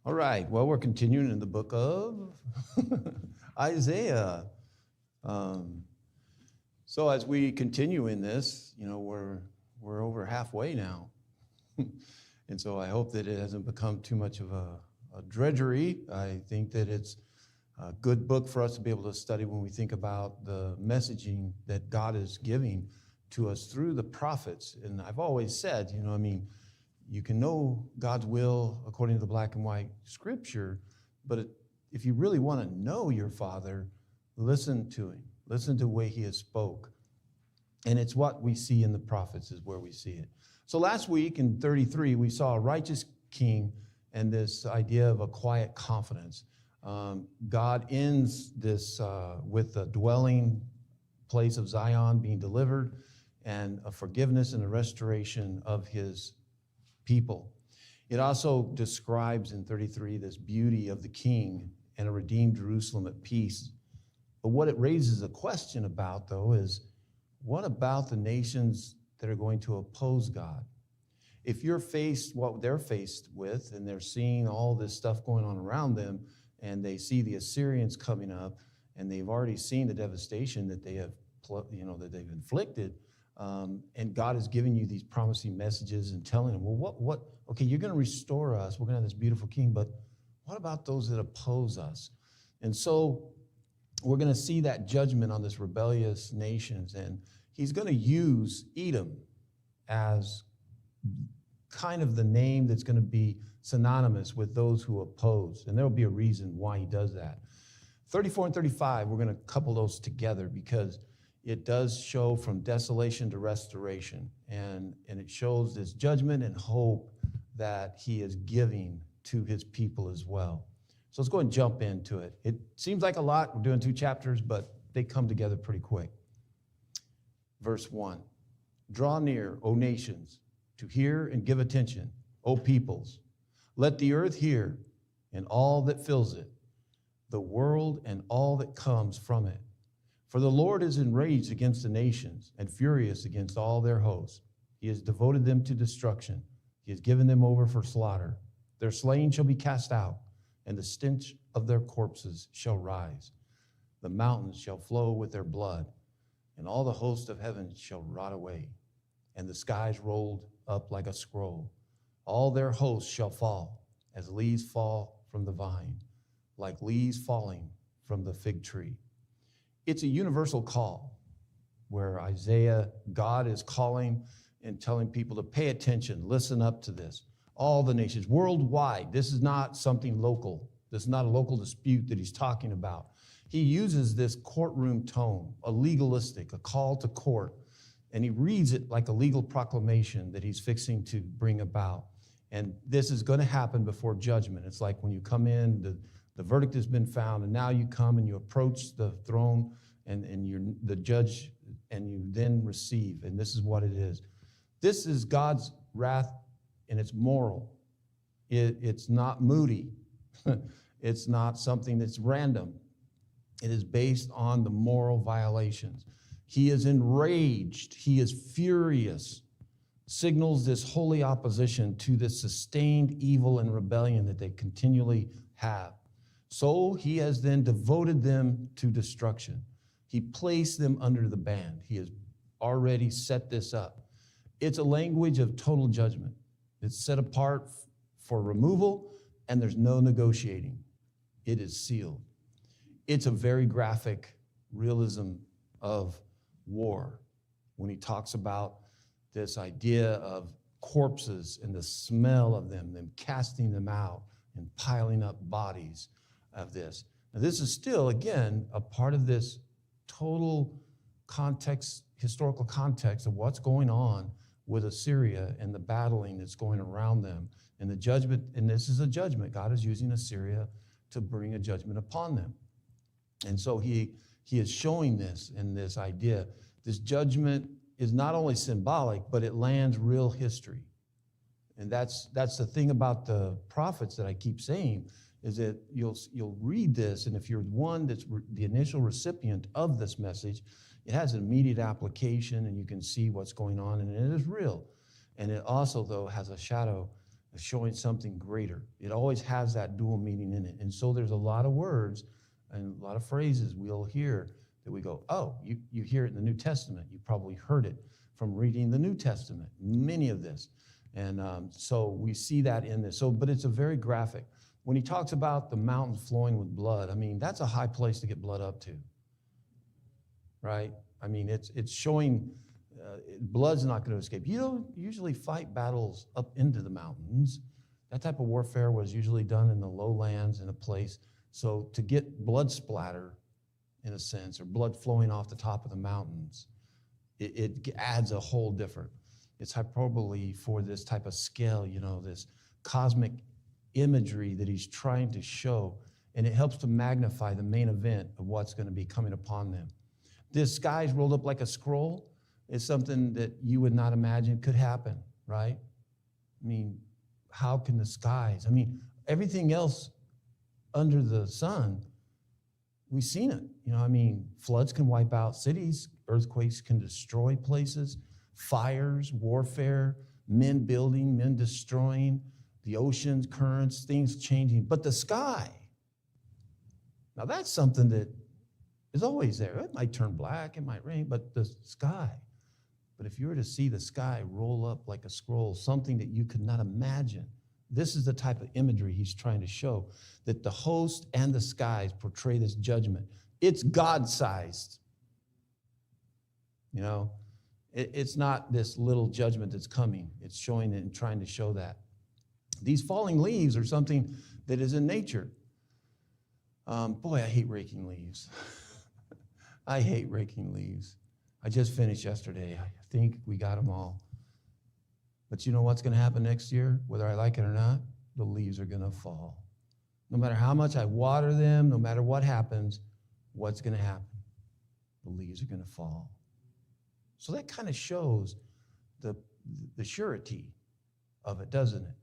All right, well, we're continuing in the book of Isaiah. Um, so as we continue in this, we're over halfway now. And so I hope that it hasn't become too much of a drudgery. I think that it's a good book for us to be able to study when we think about the messaging that God is giving to us through the prophets. And I've always said, you can know God's will according to the black and white scripture, but if you really want to know your Father, listen to him. Listen to the way he has spoke. And it's what we see in the prophets is where we see it. So last week in 33, we saw a righteous king and this idea of a quiet confidence. God ends this with the dwelling place of Zion being delivered and a forgiveness and a restoration of his people. It also describes in 33 this beauty of the king and a redeemed Jerusalem at peace. But what it raises a question about, though, is what about the nations that are going to oppose God? If you're faced what they're faced with and they're seeing all this stuff going on around them and they see the Assyrians coming up and they've already seen the devastation that they have, that they've inflicted, and God is giving you these promising messages and telling them, well, okay, you're going to restore us. We're going to have this beautiful king, but what about those that oppose us? And so we're going to see that judgment on this rebellious nations, and he's going to use Edom as kind of the name that's going to be synonymous with those who oppose, and there'll be a reason why he does that. 34 and 35, we're going to couple those together because it does show from desolation to restoration, and it shows this judgment and hope that he is giving to his people as well. So let's go and jump into it. It seems like a lot. We're doing 2 chapters, but they come together pretty quick. Verse 1, draw near, O nations, to hear and give attention, O peoples. Let the earth hear and all that fills it, the world and all that comes from it. For the Lord is enraged against the nations and furious against all their hosts. He has devoted them to destruction. He has given them over for slaughter. Their slain shall be cast out, and the stench of their corpses shall rise. The mountains shall flow with their blood, and all the host of heaven shall rot away, and the skies rolled up like a scroll. All their hosts shall fall, as leaves fall from the vine, like leaves falling from the fig tree. It's a universal call where God is calling and telling people to pay attention, listen up to this. All the nations, worldwide. This is not something local. This is not a local dispute that he's talking about. He uses this courtroom tone, a legalistic, a call to court, and he reads it like a legal proclamation that he's fixing to bring about. And this is going to happen before judgment. It's like when you come in, the verdict has been found, and now you come and you approach the throne and you're the judge, and you then receive. And this is what it is. This is God's wrath, and it's moral. It's not moody. It's not something that's random. It is based on the moral violations. He is enraged. He is furious. Signals this holy opposition to this sustained evil and rebellion that they continually have. So he has then devoted them to destruction. He placed them under the ban. He has already set this up. It's a language of total judgment. It's set apart for removal, and there's no negotiating. It is sealed. It's a very graphic realism of war when he talks about this idea of corpses and the smell of them casting them out and piling up bodies of this. Now, this is still, again, a part of this total context, historical context of what's going on with Assyria and the battling that's going around them and the judgment. And this is a judgment. God is using Assyria to bring a judgment upon them. And so he is showing this in this idea. This judgment is not only symbolic, but it lands real history. And that's the thing about the prophets that I keep saying, is that you'll read this, and if you're one that's the initial recipient of this message, it has an immediate application, and you can see what's going on, and it is real. And it also, though, has a shadow showing something greater. It always has that dual meaning in it. And so there's a lot of words and a lot of phrases we'll hear that we go, oh, you hear it in the New Testament. You probably heard it from reading the New Testament, many of this. And so we see that in this. But it's a very graphic. When he talks about the mountains flowing with blood, I mean, that's a high place to get blood up to, right? I mean, it's showing blood's not going to escape. You don't usually fight battles up into the mountains. That type of warfare was usually done in the lowlands in a place. So to get blood splatter, in a sense, or blood flowing off the top of the mountains, it adds a whole different. It's hyperbole for this type of scale, this cosmic imagery that he's trying to show, and it helps to magnify the main event of what's going to be coming upon them. This sky's rolled up like a scroll is something that you would not imagine could happen, right? I mean, how can the skies? I mean, everything else under the sun, we've seen it. Floods can wipe out cities, earthquakes can destroy places, fires, warfare, men building, men destroying, the oceans, currents, things changing. But the sky, now that's something that is always there. It might turn black, it might rain, but the sky. But if you were to see the sky roll up like a scroll, something that you could not imagine, this is the type of imagery he's trying to show, that the host and the skies portray this judgment. It's God-sized. It's not this little judgment that's coming. It's showing it and trying to show that. These falling leaves are something that is in nature. Boy, I hate raking leaves. I hate raking leaves. I just finished yesterday. I think we got them all. But you know what's going to happen next year? Whether I like it or not, the leaves are going to fall. No matter how much I water them, no matter what happens, what's going to happen? The leaves are going to fall. So that kind of shows the surety of it, doesn't it?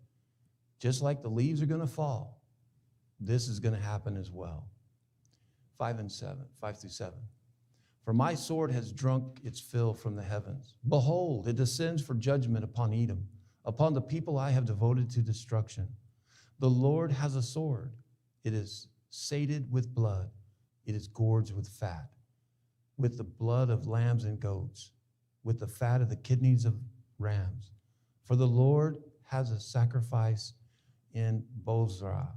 Just like the leaves are going to fall, this is going to happen as well. 5 through 7. For my sword has drunk its fill from the heavens. Behold, it descends for judgment upon Edom, upon the people I have devoted to destruction. The Lord has a sword. It is sated with blood. It is gorged with fat, with the blood of lambs and goats, with the fat of the kidneys of rams. For the Lord has a sacrifice in Bozrah,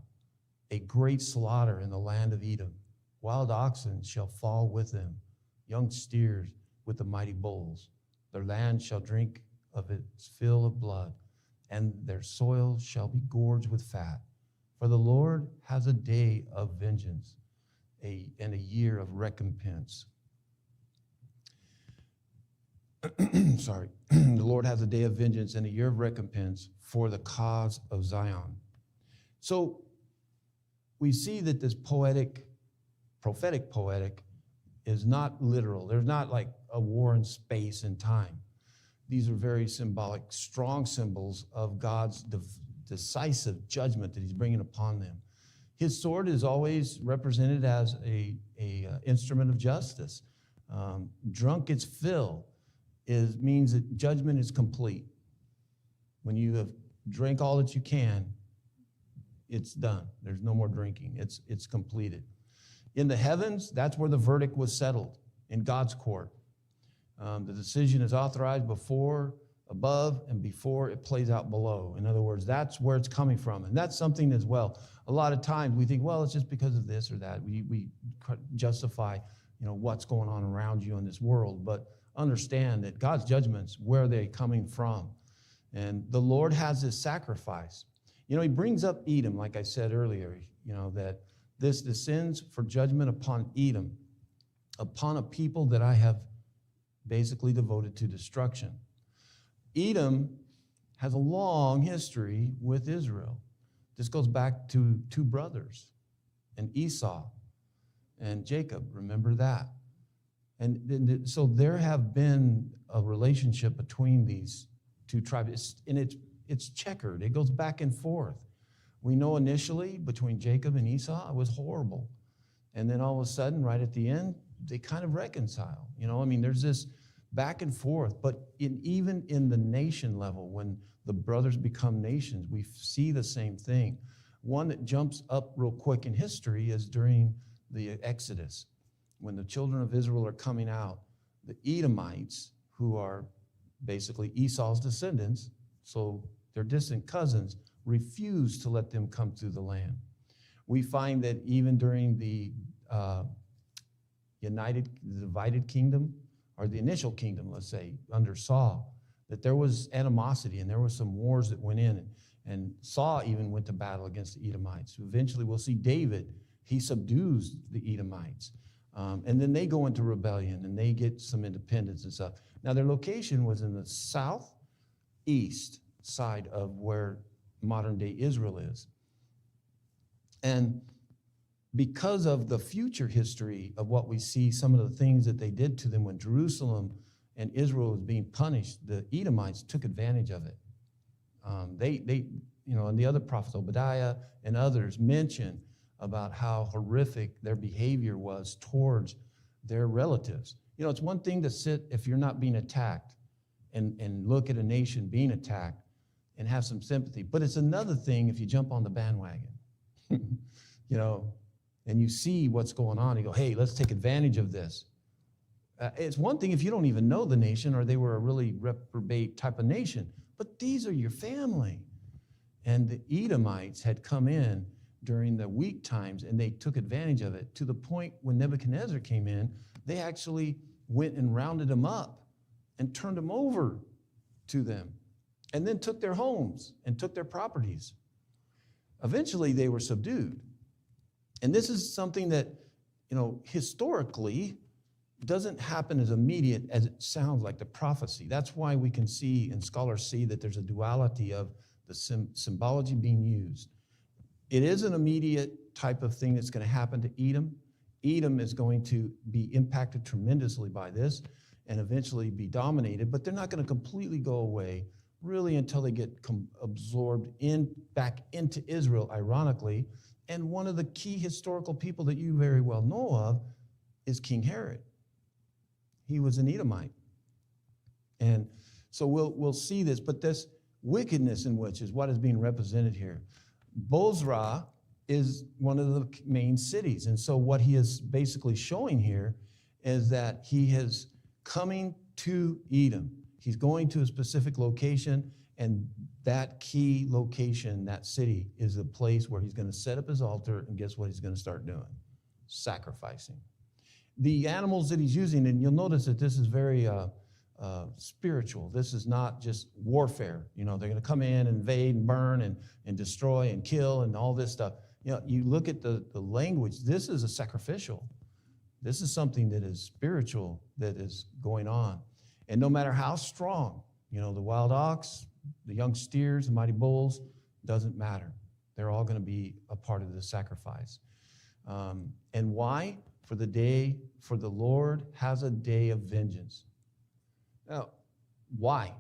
a great slaughter in the land of Edom. Wild oxen shall fall with them, young steers with the mighty bulls. Their land shall drink of its fill of blood, and their soil shall be gorged with fat. For the Lord has a day of vengeance, and a year of recompense. Sorry. The Lord has a day of vengeance and a year of recompense for the cause of Zion. So we see that this prophetic is not literal. There's not like a war in space and time. These are very symbolic, strong symbols of God's decisive judgment that he's bringing upon them. His sword is always represented as a instrument of justice. Drunk its fill means that judgment is complete. When you have drank all that you can, it's done. There's no more drinking. It's completed. In the heavens, that's where the verdict was settled, in God's court. The decision is authorized above, and before it plays out below. In other words, that's where it's coming from. And that's something as well. A lot of times we think, well, it's just because of this or that. We justify, what's going on around you in this world. But understand that God's judgments, where are they coming from? And the Lord has this sacrifice. He brings up Edom, like I said earlier, that this descends for judgment upon Edom, upon a people that I have basically devoted to destruction. Edom has a long history with Israel. This goes back to two brothers, and Esau and Jacob. Remember that. And so there have been a relationship between these two tribes, and it's checkered. It goes back and forth. We know initially between Jacob and Esau, it was horrible. And then all of a sudden, right at the end, they kind of reconcile. There's back and forth. But even in the nation level, when the brothers become nations, we see the same thing. One that jumps up real quick in history is during the Exodus, when the children of Israel are coming out. The Edomites, who are basically Esau's descendants, so they're distant cousins, refuse to let them come through the land. We find that even during the divided kingdom, or the initial kingdom, let's say, under Saul, that there was animosity and there was some wars that went in. And Saul even went to battle against the Edomites. Eventually, we'll see David, he subdues the Edomites. And then they go into rebellion and they get some independence and stuff. Now, their location was in the southeast side of where modern-day Israel is. And because of the future history of what we see, some of the things that they did to them when Jerusalem and Israel was being punished, the Edomites took advantage of it. And the other prophets, Obadiah and others, mention about how horrific their behavior was towards their relatives. You know, it's one thing to sit, if you're not being attacked, and look at a nation being attacked and have some sympathy. But it's another thing if you jump on the bandwagon, and you see what's going on. You go, hey, let's take advantage of this. It's one thing if you don't even know the nation or they were a really reprobate type of nation, but these are your family. And the Edomites had come in during the weak times and they took advantage of it to the point when Nebuchadnezzar came in, they actually went and rounded them up and turned them over to them and then took their homes and took their properties. Eventually they were subdued. And this is something that, historically doesn't happen as immediate as it sounds like the prophecy. That's why we can see, and scholars see, that there's a duality of the symbology being used. It is an immediate type of thing that's going to happen to Edom. Edom is going to be impacted tremendously by this and eventually be dominated, but they're not going to completely go away really until they get absorbed back into Israel, ironically. And one of the key historical people that you very well know of is King Herod. He was an Edomite. And so we'll see this, but this wickedness in which is what is being represented here. Bozrah is one of the main cities. And so what he is basically showing here is that he is coming to Edom. He's going to a specific location, and that key location, that city, is the place where he's going to set up his altar, and guess what he's going to start doing? Sacrificing. The animals that he's using, and you'll notice that this is very spiritual. This is not just warfare. They're going to come in, invade, and burn, and destroy, and kill, and all this stuff. You look at the language. This is a sacrificial. This is something that is spiritual that is going on. And no matter how strong, the wild ox, the young steers, the mighty bulls, doesn't matter. They're all going to be a part of the sacrifice. And why? For the Lord has a day of vengeance. Now, why?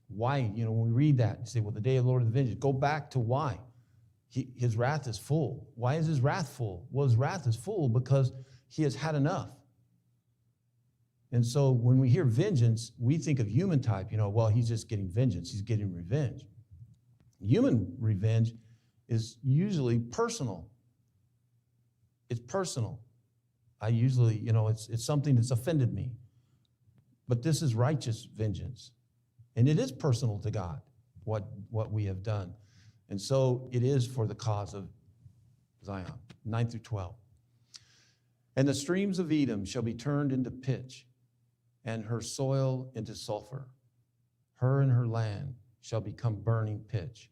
Why? When we read that, you say, well, the day of the Lord is vengeance. Go back to why. His wrath is full. Why is his wrath full? Well, his wrath is full because he has had enough. And so when we hear vengeance, we think of human type, well, he's just getting vengeance. He's getting revenge. Human revenge is usually personal. It's personal. I usually, it's something that's offended me. But this is righteous vengeance. And it is personal to God, what we have done. And so it is for the cause of Zion, 9 through 12. And the streams of Edom shall be turned into pitch, and her soil into sulfur. Her and her land shall become burning pitch.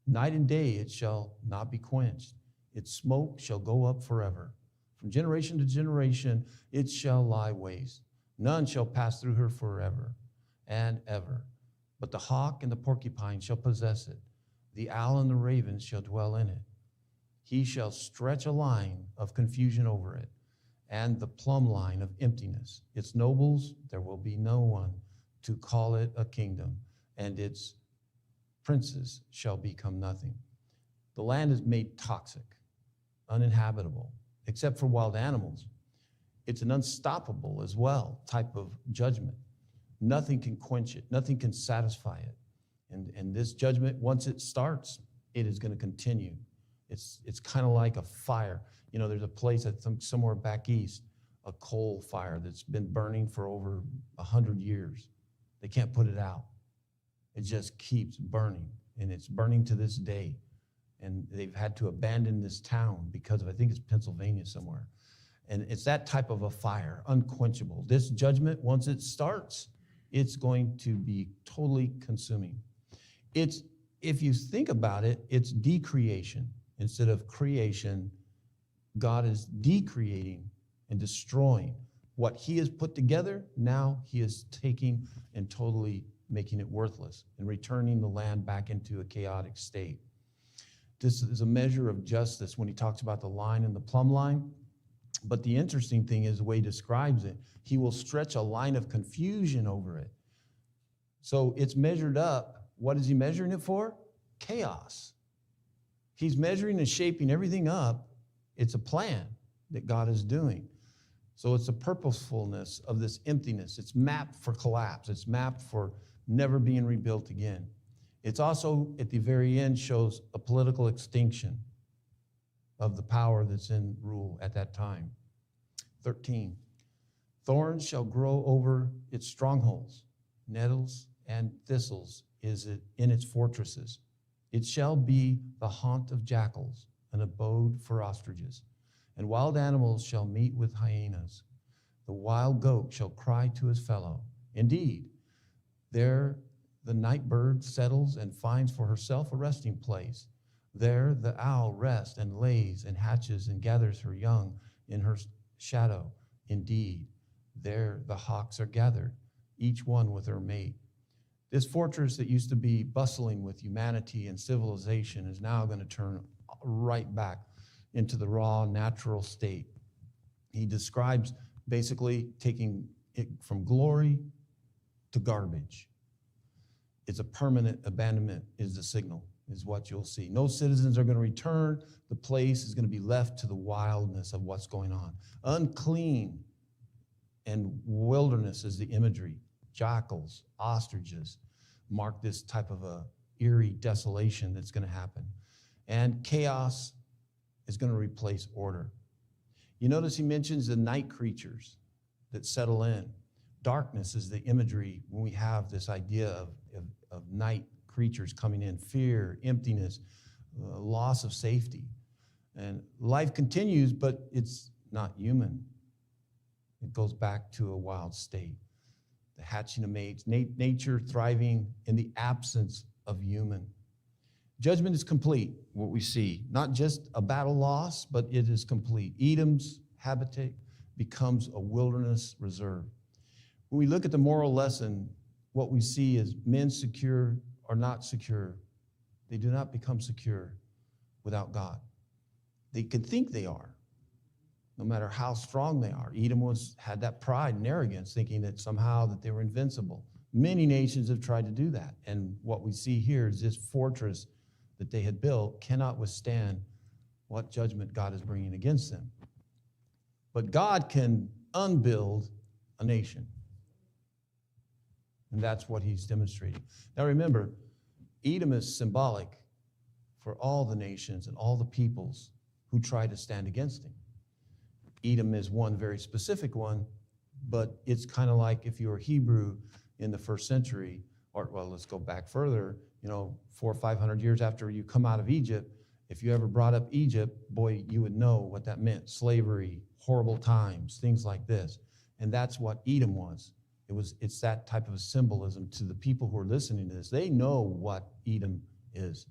Night and day it shall not be quenched. Its smoke shall go up forever. From generation to generation it shall lie waste. None shall pass through her forever and ever. But the hawk and the porcupine shall possess it. The owl and the raven shall dwell in it. He shall stretch a line of confusion over it, and the plumb line of emptiness. Its nobles, there will be no one to call it a kingdom, and its princes shall become nothing. The land is made toxic, uninhabitable, except for wild animals. It's an unstoppable as well type of judgment. Nothing can quench it. Nothing can satisfy it. And this judgment, once it starts, it is going to continue. It's kind of like a fire. You know, there's a place somewhere back east, a coal fire that's been burning for over 100 years. They can't put it out. It just keeps burning, and it's burning to this day. And they've had to abandon this town because of, I think it's Pennsylvania somewhere. And it's that type of a fire, unquenchable. This judgment, once it starts, it's going to be totally consuming. If you think about it, it's decreation. Instead of creation, God is decreating and destroying. What he has put together, now he is taking and totally making it worthless and returning the land back into a chaotic state. This is a measure of justice when he talks about the line and the plumb line. But the interesting thing is the way he describes it. He will stretch a line of confusion over it. So it's measured up. What is he measuring it for? Chaos. He's measuring and shaping everything up. It's a plan that God is doing. So it's a purposefulness of this emptiness. It's mapped for collapse. It's mapped for never being rebuilt again. It's also, at the very end, shows a political extinction of the power that's in rule at that time. 13, thorns shall grow over its strongholds, nettles and thistles is it in its fortresses. It shall be the haunt of jackals, an abode for ostriches. And wild animals shall meet with hyenas. The wild goat shall cry to his fellow. Indeed, there the night bird settles and finds for herself a resting place. There the owl rests and lays and hatches and gathers her young in her shadow. Indeed, there the hawks are gathered, each one with her mate. This fortress that used to be bustling with humanity and civilization is now going to turn right back into the raw, natural state. He describes basically taking it from glory to garbage. It's a permanent abandonment is the signal, is what you'll see. No citizens are going to return. The place is going to be left to the wildness of what's going on. Unclean and wilderness is the imagery. Jackals, ostriches mark this type of a eerie desolation that's going to happen. And chaos is going to replace order. You notice he mentions the night creatures that settle in. Darkness is the imagery when we have this idea of night creatures coming in. Fear, emptiness, loss of safety. And life continues, but it's not human. It goes back to a wild state. The hatching of mates, nature thriving in the absence of human. Judgment is complete, what we see. Not just a battle loss, but it is complete. Edom's habitat becomes a wilderness reserve. When we look at the moral lesson, what we see is men secure are not secure. They do not become secure without God. They could think they are, no matter how strong they are. Edom had that pride and arrogance, thinking that somehow that they were invincible. Many nations have tried to do that. And what we see here is this fortress that they had built cannot withstand what judgment God is bringing against them. But God can unbuild a nation. And that's what he's demonstrating. Now remember, Edom is symbolic for all the nations and all the peoples who try to stand against him. Edom is one very specific one, but it's kind of like if you were Hebrew in the first century, or well, let's go back further, 400 or 500 years after you come out of Egypt, if you ever brought up Egypt, boy, you would know what that meant. Slavery, horrible times, things like this. And that's what Edom was. It's that type of a symbolism to the people who are listening to this. They know what Edom is.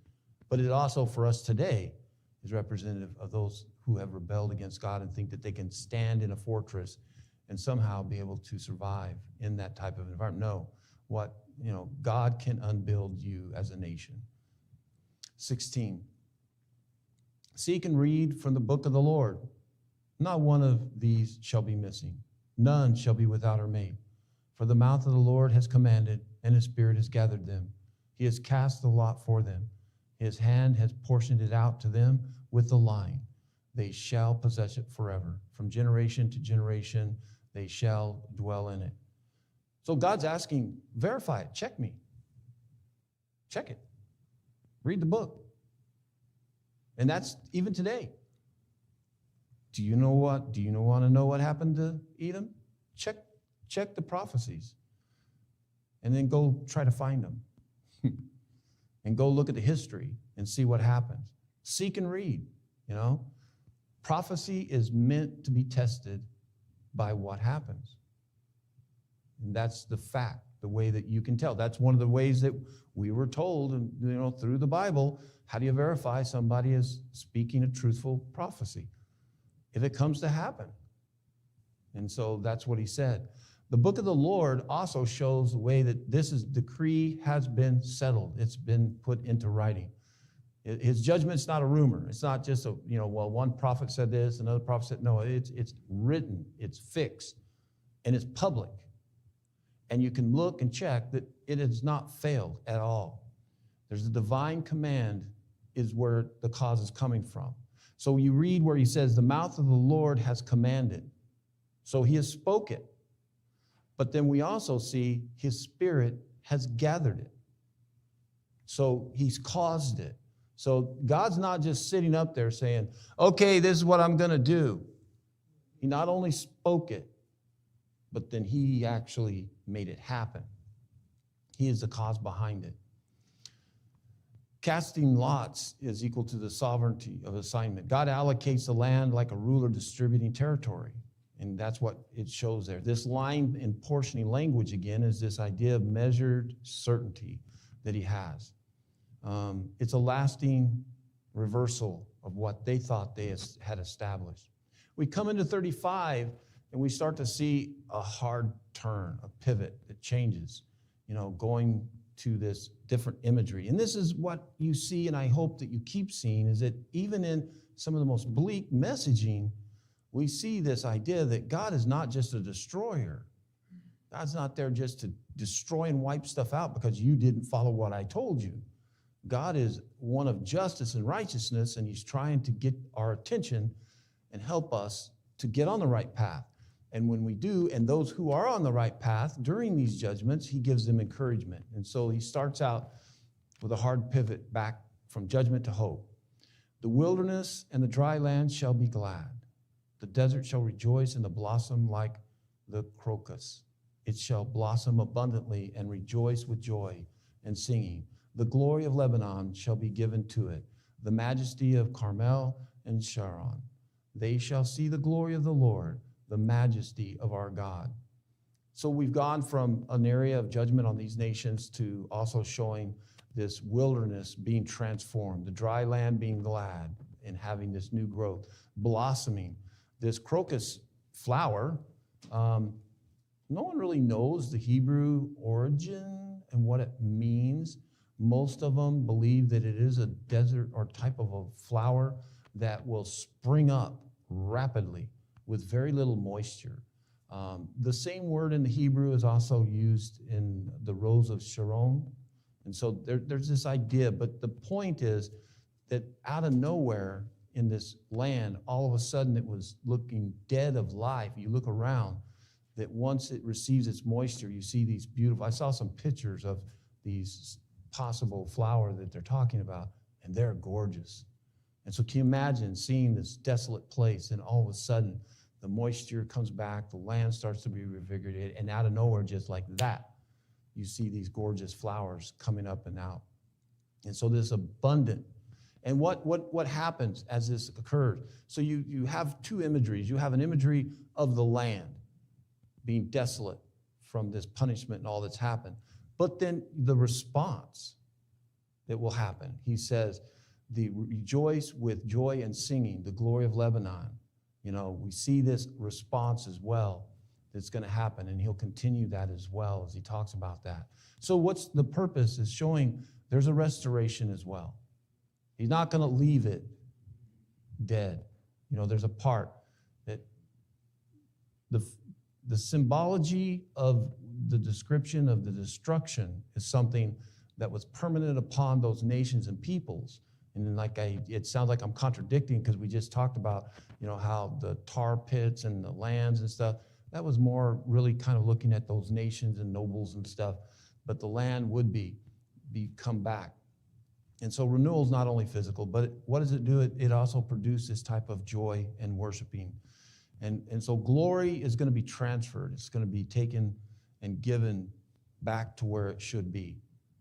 But it also, for us today, is representative of those who have rebelled against God and think that they can stand in a fortress and somehow be able to survive in that type of environment. No, God can unbuild you as a nation. 16, seek and read from the book of the Lord. Not one of these shall be missing. None shall be without her mate. For the mouth of the Lord has commanded, and his spirit has gathered them. He has cast the lot for them. His hand has portioned it out to them with the line. They shall possess it forever. From generation to generation, they shall dwell in it. So God's asking, verify it, check me. Check it. Read the book. And that's even today. Do you want to know what happened to Edom? Check the prophecies. And then go try to find them. And go look at the history and see what happens. Seek and read, Prophecy is meant to be tested by what happens. And that's the fact, the way that you can tell. That's one of the ways that we were told, through the Bible, how do you verify somebody is speaking a truthful prophecy? If it comes to happen. And so that's what he said. The book of the Lord also shows the way that decree has been settled. It's been put into writing. His judgment's not a rumor. It's not just one prophet said this, another prophet said, no, it's written, it's fixed, and it's public. And you can look and check that it has not failed at all. There's a divine command is where the cause is coming from. So you read where he says, the mouth of the Lord has commanded. So he has spoken. But then we also see his spirit has gathered it. So he's caused it. So God's not just sitting up there saying, okay, this is what I'm going to do. He not only spoke it, but then he actually made it happen. He is the cause behind it. Casting lots is equal to the sovereignty of assignment. God allocates the land like a ruler distributing territory. And that's what it shows there. This line in portioning language, again, is this idea of measured certainty that he has. It's a lasting reversal of what they thought they had established. We come into 35, and we start to see a hard turn, a pivot that changes, going to this different imagery. And this is what you see, and I hope that you keep seeing, is that even in some of the most bleak messaging, we see this idea that God is not just a destroyer. God's not there just to destroy and wipe stuff out because you didn't follow what I told you. God is one of justice and righteousness, and he's trying to get our attention and help us to get on the right path. And when we do, and those who are on the right path during these judgments, he gives them encouragement. And so he starts out with a hard pivot back from judgment to hope. The wilderness and the dry land shall be glad. The desert shall rejoice and the blossom like the crocus. It shall blossom abundantly and rejoice with joy and singing. The glory of Lebanon shall be given to it, the majesty of Carmel and Sharon. They shall see the glory of the Lord, the majesty of our God. So we've gone from an area of judgment on these nations to also showing this wilderness being transformed, the dry land being glad and having this new growth, blossoming. This crocus flower, no one really knows the Hebrew origin and what it means. Most of them believe that it is a desert or type of a flower that will spring up rapidly with very little moisture. The same word in the Hebrew is also used in the rose of Sharon. And so there's this idea, but the point is that out of nowhere in this land, all of a sudden it was looking dead of life. You look around, that once it receives its moisture, you see these beautiful, I saw some pictures of these possible flower that they're talking about, and they're gorgeous. And so can you imagine seeing this desolate place, and all of a sudden the moisture comes back, the land starts to be revigorated, and out of nowhere, just like that, you see these gorgeous flowers coming up and out. And so this abundant. And what happens as this occurs? So you have two imageries. You have an imagery of the land being desolate from this punishment and all that's happened. But then the response that will happen. He says, the rejoice with joy and singing, the glory of Lebanon. We see this response as well that's going to happen, and he'll continue that as well as he talks about that. So what's the purpose is showing there's a restoration as well. He's not going to leave it dead. There's a part that the symbology of the description of the destruction is something that was permanent upon those nations and peoples. And then it sounds like I'm contradicting because we just talked about, how the tar pits and the lands and stuff, That was more really kind of looking at those nations and nobles and stuff, but the land would be come back. And so renewal is not only physical, but what does it do? It also produces this type of joy and worshiping. And so glory is going to be transferred. It's going to be taken and given back to where it should be.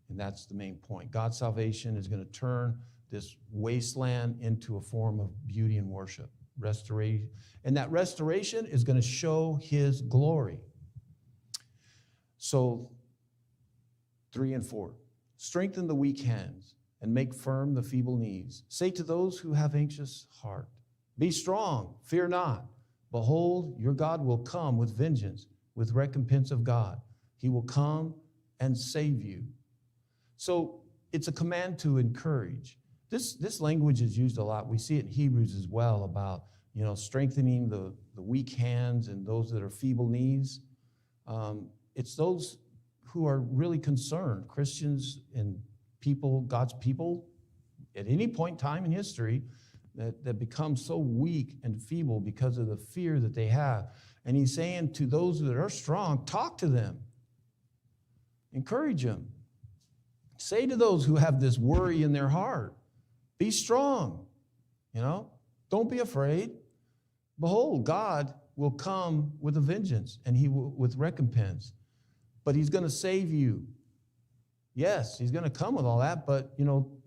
And that's the main point. God's salvation is going to turn this wasteland into a form of beauty and worship, restoration. And that restoration is going to show his glory. So 3 and 4, strengthen the weak hands and make firm the feeble knees. Say to those who have anxious heart, be strong, fear not. Behold, your God will come with vengeance, with recompense of God. He will come and save you. So it's a command to encourage. This language is used a lot. We see it in Hebrews as well about, strengthening the weak hands and those that are feeble knees. It's those who are really concerned, Christians and people, God's people, at any point in time in history, that become so weak and feeble because of the fear that they have. And he's saying to those that are strong, talk to them. Encourage them. Say to those who have this worry in their heart, be strong. Don't be afraid. Behold, God will come with a vengeance and he will with recompense. But he's going to save you. Yes, he's going to come with all that, but,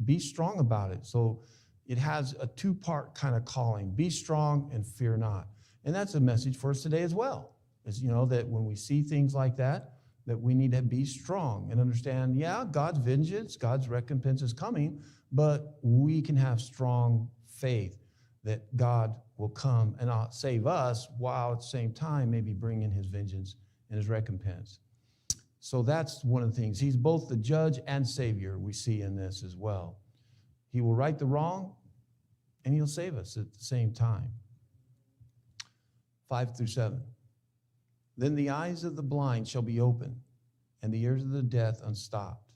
be strong about it. So it has a two-part kind of calling. Be strong and fear not. And that's a message for us today as well. Is, that when we see things like that we need to be strong and understand, God's vengeance, God's recompense is coming, but we can have strong faith that God will come and save us while at the same time maybe bring in his vengeance and his recompense. So that's one of the things. He's both the judge and savior we see in this as well. He will right the wrong, and he'll save us at the same time. 5 through 7. Then the eyes of the blind shall be opened, and the ears of the deaf unstopped.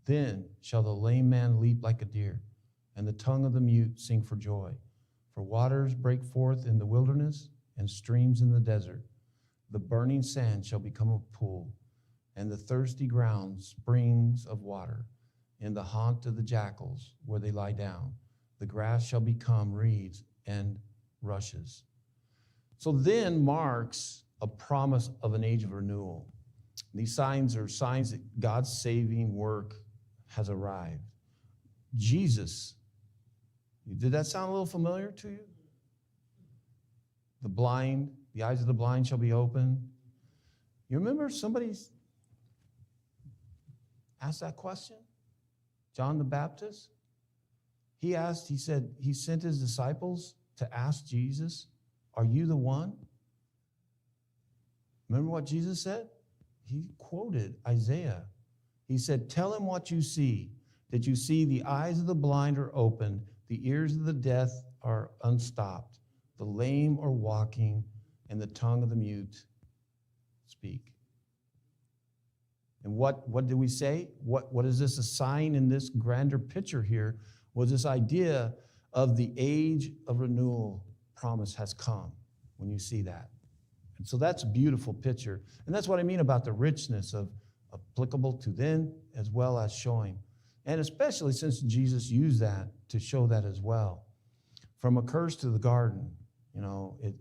Then shall the lame man leap like a deer, and the tongue of the mute sing for joy. For waters break forth in the wilderness, and streams in the desert. The burning sand shall become a pool, and the thirsty ground springs of water. In the haunt of the jackals, where they lie down, the grass shall become reeds and rushes. So then marks a promise of an age of renewal. These signs are signs that God's saving work has arrived. Jesus, did that sound a little familiar to you? The eyes of the blind shall be opened. You remember somebody asked that question? John the Baptist, he said, he sent his disciples to ask Jesus, are you the one? Remember what Jesus said? He quoted Isaiah. He said, tell him what you see, that you see the eyes of the blind are opened, the ears of the deaf are unstopped, the lame are walking, and the tongue of the mute speak. And what did we say? What is this a sign in this grander picture here? Was this idea of the age of renewal promise has come when you see that. And so that's a beautiful picture. And that's what I mean about the richness of applicable to then as well as showing. And especially since Jesus used that to show that as well. From a curse to the garden,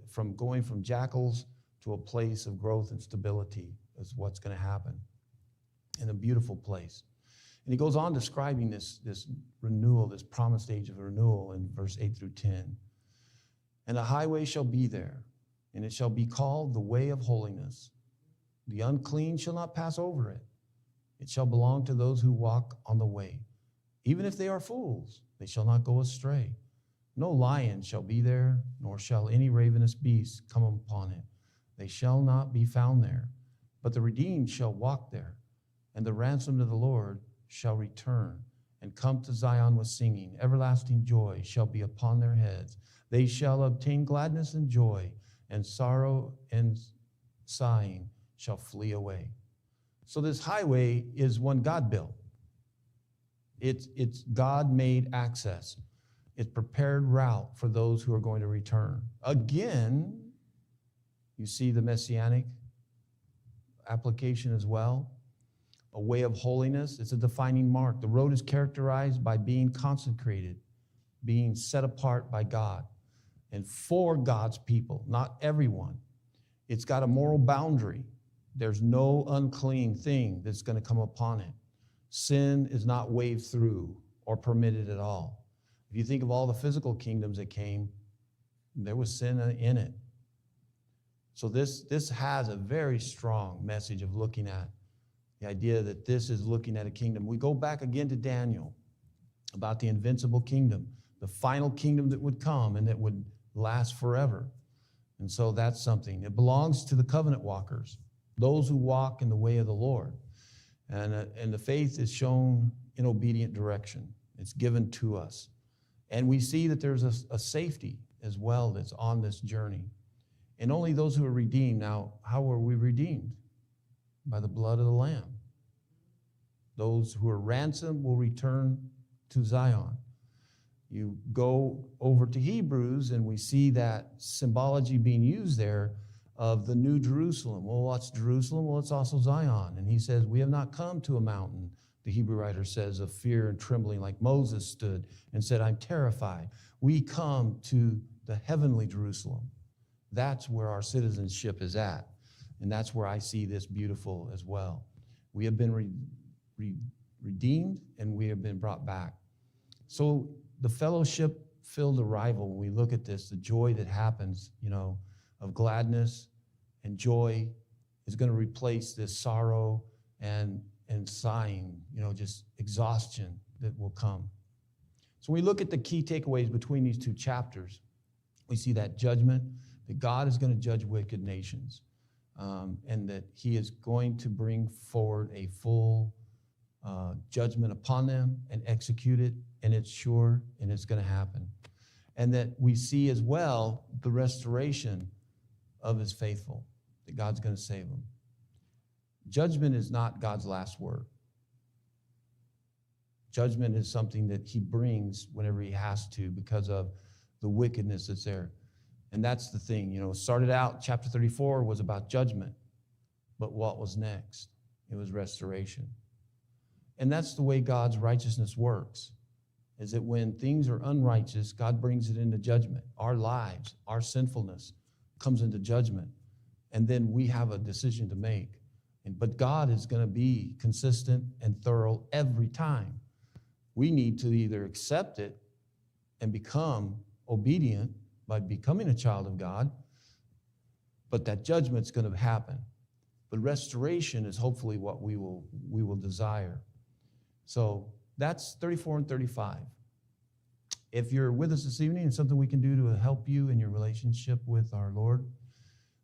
from going from jackals to a place of growth and stability is what's going to happen. In a beautiful place. And he goes on describing this renewal, this promised age of renewal in verse 8 through 10. And a highway shall be there, and it shall be called the way of holiness. The unclean shall not pass over it. It shall belong to those who walk on the way. Even if they are fools, they shall not go astray. No lion shall be there, nor shall any ravenous beast come upon it. They shall not be found there. But the redeemed shall walk there. And the ransomed of the Lord shall return and come to Zion with singing. Everlasting joy shall be upon their heads. They shall obtain gladness and joy, and sorrow and sighing shall flee away. So this highway is one God built. It's God-made access. It's prepared route for those who are going to return. Again, You see the messianic application as well. A way of holiness. It's a defining mark. The road is characterized by being consecrated, being set apart by God, and for God's people, not everyone. It's got a moral boundary. There's no unclean thing that's going to come upon it. Sin is not waved through or permitted at all. If you think of all the physical kingdoms that came, there was sin in it. So this has a very strong message of looking at the idea that this is looking at a kingdom. We go back again to Daniel about the invincible kingdom, the final kingdom that would come and that would last forever. And so that's something. It belongs to the covenant walkers, those who walk in the way of the Lord. And the faith is shown in obedient direction. It's given to us. And we see that there's a safety as well that's on this journey. And only those who are redeemed. Now, how are we redeemed? By the blood of the Lamb. Those who are ransomed will return to Zion. You go over to Hebrews and we see that symbology being used there of the new Jerusalem. Well, what's Jerusalem? Well, it's also Zion. And he says, we have not come to a mountain, the Hebrew writer says, of fear and trembling, like Moses stood and said, I'm terrified. We come to the heavenly Jerusalem. That's where our citizenship is at. And that's where I see this beautiful as well. We have been redeemed and we have been brought back. So the fellowship-filled arrival, when we look at this, the joy that happens, of gladness and joy is going to replace this sorrow and sighing, just exhaustion that will come. So when we look at the key takeaways between these two chapters, we see that judgment, that God is going to judge wicked nations, and that he is going to bring forward a full judgment upon them and execute it, and it's sure, and it's going to happen. And that we see as well the restoration of his faithful, that God's going to save them. Judgment is not God's last word. Judgment is something that he brings whenever he has to because of the wickedness that's there. And that's the thing, started out, chapter 34 was about judgment, but what was next? It was restoration. And that's the way God's righteousness works, is that when things are unrighteous, God brings it into judgment. Our lives, our sinfulness comes into judgment, and then we have a decision to make. But God is going to be consistent and thorough every time. We need to either accept it and become obedient by becoming a child of God, but that judgment's going to happen. But restoration is hopefully what we will desire. So that's 34 and 35. If you're with us this evening and something we can do to help you in your relationship with our Lord,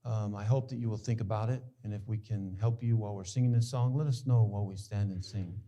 I hope that you will think about it. And if we can help you while we're singing this song, let us know while we stand and sing.